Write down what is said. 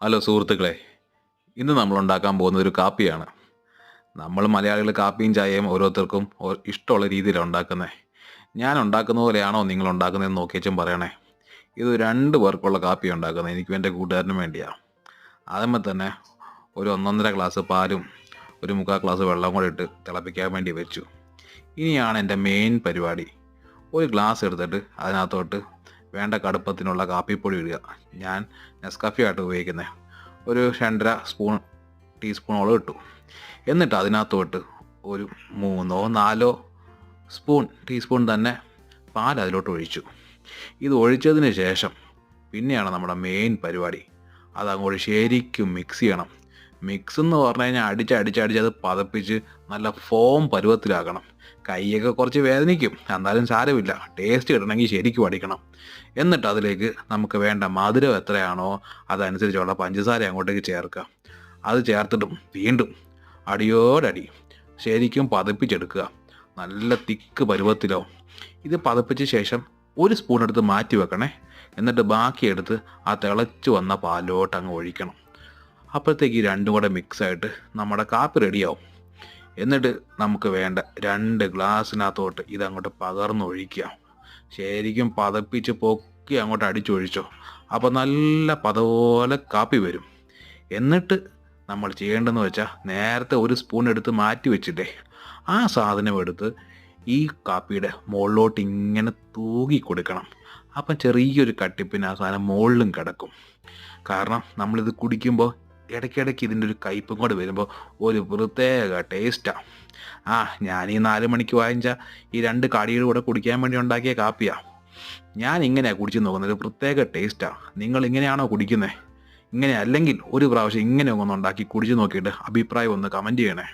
Hello സുഹൃത്തുക്കളെ, ഇന്ന് നമ്മൾ ഉണ്ടാക്കാൻ പോകുന്നത് ഒരു കാപ്പിയാണ്. നമ്മൾ മലയാളികൾ കാപ്പിയും ചായയും ഓരോരുത്തർക്കും ഇഷ്ടമുള്ള രീതിയിലാണ് ഉണ്ടാക്കുന്നത്. ഞാൻ ഉണ്ടാക്കുന്ന പോലെയാണോ നിങ്ങൾ ഉണ്ടാക്കുന്നതെന്ന് നോക്കിയേച്ചും പറയണേ. ഇത് 2 പേർക്കുള്ള കാപ്പി ഉണ്ടാക്കുന്നത്, എനിക്കും എൻ്റെ കൂട്ടുകാരനും വേണ്ടിയാണ്. ആദ്യമേ തന്നെ ഒരു 1.5 ഗ്ലാസ് പാലും ഒരു 3/4 ഗ്ലാസ് വെള്ളം കൂടെ ഇട്ട് തിളപ്പിക്കാൻ വേണ്ടി വെച്ചു. ഇനിയാണ് എൻ്റെ മെയിൻ പരിപാടി. ഒരു ഗ്ലാസ് എടുത്തിട്ട് അതിനകത്തോട്ട് വേണ്ട കടുപ്പത്തിനുള്ള കാപ്പിപ്പൊടി ഇടുക. ഞാൻ നെസ്കാഫി ആയിട്ട് ഉപയോഗിക്കുന്നത്. ഒരു 2.5 ടീസ്പൂണോളം ഇട്ടു. എന്നിട്ട് അതിനകത്തോട്ട് ഒരു 3-4 ടീസ്പൂൺ തന്നെ പാൽ അതിലോട്ട് ഒഴിച്ചു. ഇത് ഒഴിച്ചതിന് ശേഷം പിന്നെയാണ് നമ്മുടെ മെയിൻ പരിപാടി. അതങ്ങോട്ട് ശരിക്കും മിക്സ് ചെയ്യണം. മിക്സ് എന്ന് പറഞ്ഞു കഴിഞ്ഞാൽ അടിച്ച് അത് പതപ്പിച്ച് നല്ല ഫോം പരുവത്തിലാക്കണം. കൈയൊക്കെ കുറച്ച് വേദനിക്കും, എന്നാലും സാരമില്ല. ടേസ്റ്റ് കിട്ടണമെങ്കിൽ ശരിക്കും അടിക്കണം. എന്നിട്ട് അതിലേക്ക് നമുക്ക് വേണ്ട മധുരം എത്രയാണോ അതനുസരിച്ചുള്ള പഞ്ചസാര അങ്ങോട്ടേക്ക് ചേർക്കുക. അത് ചേർത്തിട്ടും വീണ്ടും അടിയോടടി ശരിക്കും പതപ്പിച്ചെടുക്കുക. നല്ല തിക്ക് പരുവത്തിലാവും. ഇത് പതപ്പിച്ച ശേഷം 1 സ്പൂൺ എടുത്ത് മാറ്റി വെക്കണേ. എന്നിട്ട് ബാക്കിയെടുത്ത് ആ തിളച്ച് വന്ന പാലിലോട്ട് അങ്ങ് ഒഴിക്കണം. അപ്പോഴത്തേക്ക് ഈ രണ്ടും കൂടെ മിക്സായിട്ട് നമ്മുടെ കാപ്പി റെഡിയാവും. എന്നിട്ട് നമുക്ക് വേണ്ട 2 ഗ്ലാസ്സിനകത്തോട്ട് ഇതങ്ങോട്ട് പകർന്നൊഴിക്കുക. ശരിക്കും പതപ്പിച്ച് പൊക്കി അങ്ങോട്ട് അടിച്ചൊഴിച്ചോ. അപ്പോൾ നല്ല പതപോലെ കാപ്പി വരും. എന്നിട്ട് നമ്മൾ ചെയ്യേണ്ടതെന്ന് വെച്ചാൽ, നേരത്തെ 1 സ്പൂൺ എടുത്ത് മാറ്റി വെച്ചിട്ടേ ആ സാധനം എടുത്ത് ഈ കാപ്പിയുടെ മുകളിലോട്ട് ഇങ്ങനെ തൂകി കൊടുക്കണം. അപ്പം ചെറിയൊരു കട്ടിപ്പിന് ആ സാധനം മുകളിലും കിടക്കും. കാരണം നമ്മളിത് കുടിക്കുമ്പോൾ ഇടയ്ക്കിടയ്ക്ക് ഇതിൻ്റെ ഒരു കയ്പും കൂടെ വരുമ്പോൾ ഒരു പ്രത്യേക ടേസ്റ്റാണ്. ഞാൻ ഈ 4 മണിക്ക് വാങ്ങിച്ച ഈ 2 കാടിയുടെ കൂടെ കുടിക്കാൻ വേണ്ടി ഉണ്ടാക്കിയ കാപ്പിയാണ്. ഞാൻ ഇങ്ങനെയാണ് കുടിച്ച് നോക്കുന്നത്. ഒരു പ്രത്യേക ടേസ്റ്റാണ്. നിങ്ങൾ ഇങ്ങനെയാണോ കുടിക്കുന്നത്? ഇങ്ങനെ അല്ലെങ്കിൽ ഒരു പ്രാവശ്യം ഇങ്ങനെ ഒന്ന് ഉണ്ടാക്കി കുടിച്ച് നോക്കിയിട്ട് അഭിപ്രായം ഒന്ന് കമൻറ്റ് ചെയ്യണേ.